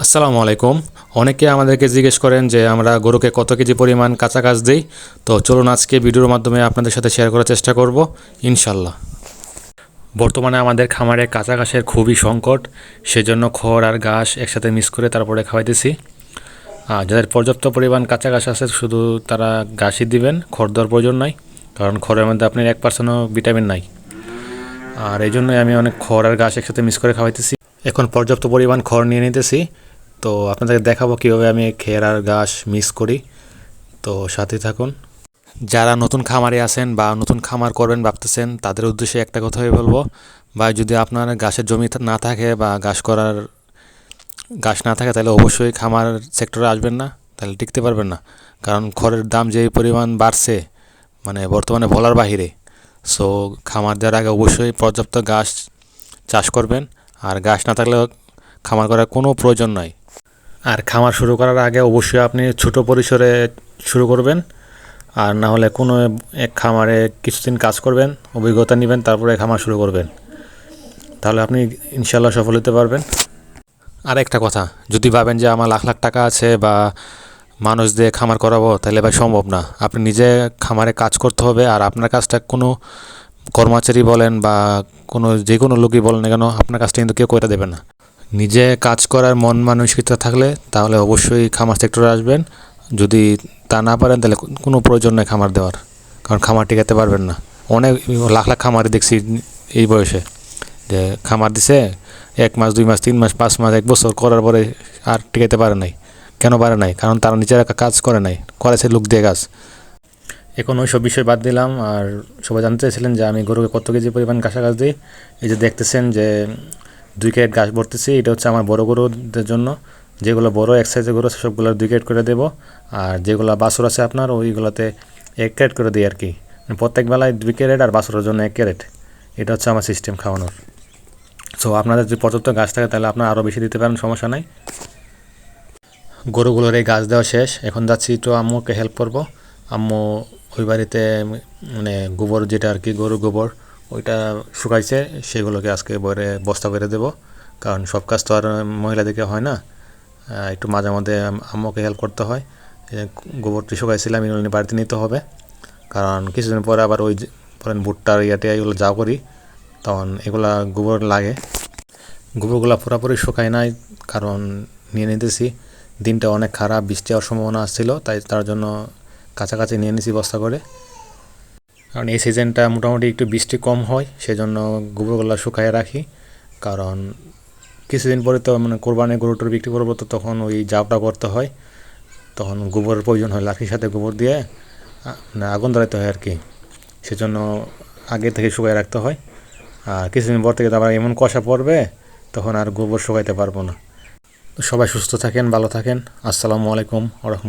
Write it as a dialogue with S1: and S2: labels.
S1: আসসালামু আলাইকুম। অনেকে আমাদেরকে জিজ্ঞেস করেন যে আমরা গরুকে কত কেজি পরিমাণ কাঁচা ঘাস দিই। তো চলুন আজকে ভিডিওর মাধ্যমে আপনাদের সাথে শেয়ার করার চেষ্টা করব ইনশাল্লাহ। বর্তমানে আমাদের খামারে কাঁচা ঘাসের খুবই সংকট, সেজন্য খড় আর ঘাস একসাথে মিক্স করে তারপরে খাওয়াইতেছি। আর যাদের পর্যাপ্ত পরিমাণ কাঁচা ঘাস আছে শুধু তারা ঘাসই দিবেন, খড় দেওয়ার প্রয়োজন নাই, কারণ খড়ের মধ্যে আপনার 1%ও ভিটামিন নাই। আর এই জন্যই আমি অনেক খড় আর ঘাস একসাথে মিক্স করে খাওয়াইতেছি। এখন পর্যাপ্ত পরিমাণ খড় নিয়ে নিতেছি। তো আপনাদেরকে দেখাবো কীভাবে আমি খের আর ঘাস মিক্স করি। তো সাথে থাকুন। যারা নতুন খামারে আছেন বা নতুন খামার করবেন ভাবতেছেন, তাদের উদ্দেশ্যে একটা কথাই বলবো, বা যদি আপনার ঘাসের জমি না থাকে বা ঘাস না থাকে তাহলে অবশ্যই খামার সেক্টরে আসবেন না, তাহলে টিকতে পারবেন না। কারণ খড়ের দাম যে পরিমাণ বাড়ছে, মানে বর্তমানে বলার বাহিরে। সো খামার দেওয়ার আগে অবশ্যই পর্যাপ্ত ঘাস চাষ করবেন। আর ঘাস না থাকলে খামার করার কোনো প্রয়োজন নাই। আর খামার শুরু করার আগে অবশ্যই আপনি ছোট পরিসরে শুরু করবেন। আর না হলে কোনো এক খামারে কিছুদিন কাজ করবেন, অভিজ্ঞতা নেবেন, তারপরে খামার শুরু করবেন। তাহলে আপনি ইনশাল্লাহ সফল হতে পারবেন। আর একটা কথা, যদি ভাবেন যে আমার লাখ লাখ টাকা আছে বা মানুষ দিয়ে খামার করাবো, তাহলে ভাই সম্ভব না। আপনি নিজে খামারে কাজ করতে হবে। আর আপনার কাজটা কোনো কর্মচারী বলেন বা যে কোনো লোকই বলেন না কেন, আপনার কাজটা কিন্তু কেউ করে দেবে না। নিজে কাজ করার মন মানসিকতা থাকলে তাহলে অবশ্যই খামার সেক্টরে আসবেন। যদি তা না পারেন তাহলে কোনো প্রয়োজন নেই খামার দেওয়ার, কারণ খামার টিকাতে পারবেন না। অনেক লাখ লাখ খামারে দেখছি এই বয়সে যে খামার দিছে 1 মাস 2 মাস 3 মাস 5 মাস 1 বছর করার পরে আর টিকাতে পারে নাই। কেন পারে নাই? কারণ তারা নিজেরা কাজ করে নাই, করেছে লোক দিয়ে কাজ। এখন ওই সব বিষয় বাদ দিলাম। আর সবাই জানতে চাইছিলেন যে আমি গরুকে কত কেজি পরিমাণ কাঁচা ঘাস দিই। এই যে দেখতেছেন যে 2 ক্যারেট ঘাস ভরতেছি, এটা হচ্ছে আমার বড় গরুদের জন্য। যেগুলো বড় এক সাইজের গরু আছে সবগুলো 2 ক্যারেট করে দেবো। আর যেগুলো বাছুর আছে আপনার, ওইগুলোতে 1 ক্যারেট করে দিই আর কি। প্রত্যেক বেলায় 2 ক্যারেট আর বাছুরের জন্য 1 ক্যারেট। এটা হচ্ছে আমার সিস্টেম খাওয়ানোর। সো আপনাদের যদি পর্যাপ্ত ঘাস থাকে তাহলে আপনারা আরও বেশি দিতে পারেন, সমস্যা নাই। গরুগুলোর এই ঘাস দেওয়া শেষ। এখন যাচ্ছি একটু আম্মুকে হেল্প করব। আম্মু ওই বাড়িতে মানে গোবর যেটা আর কি, গরুর গোবর ওইটা শুকাইছে, সেগুলোকে আজকে বস্তা করে দেবো। কারণ সব কাজ তো আর মহিলাদেরকে হয় না, একটু মাঝে মধ্যে আম্মুকে হেল্প করতে হয়। গোবরটি শুকাইছিলাম, এগুলো বাড়িতে নিতে হবে। কারণ কিছুদিন পরে আবার ওই ধরেন ভুট্টার এগুলো যা করি, তখন এগুলা গোবর লাগে। গোবরগুলো পুরোপুরি শুকায় নাই, কারণ নিয়ে নিতেছি। দিনটা অনেক খারাপ, বৃষ্টি হওয়ার সম্ভাবনা আসছিল, তাই তার জন্য কাছাকাছি নিয়ে নিছি বস্তা করে। কারণ এই সিজনটা মোটামুটি একটু বৃষ্টি কম হয়, সেজন্য গোবরগুলো শুকায় রাখি। কারণ কিছুদিন পরে তো মানে কোরবানি গরুটুর বিক্রি করবো, তো তখন ওই জাবটা করতে হয়, তখন গোবরের প্রয়োজন হয়। লাঠির সাথে গোবর দিয়ে মানে আগুন ধরাইতে হয় আর কি, সেজন্য আগে থেকে শুকায় রাখতে হয়। আর কিছুদিন পর থেকে তো আবার এমন কষা পড়বে, তখন আর গোবর শুকাইতে পারবো না। তো সবাই সুস্থ থাকেন, ভালো থাকেন। আসসালামু আলাইকুম ওয়া রাহমাতুল্লাহ।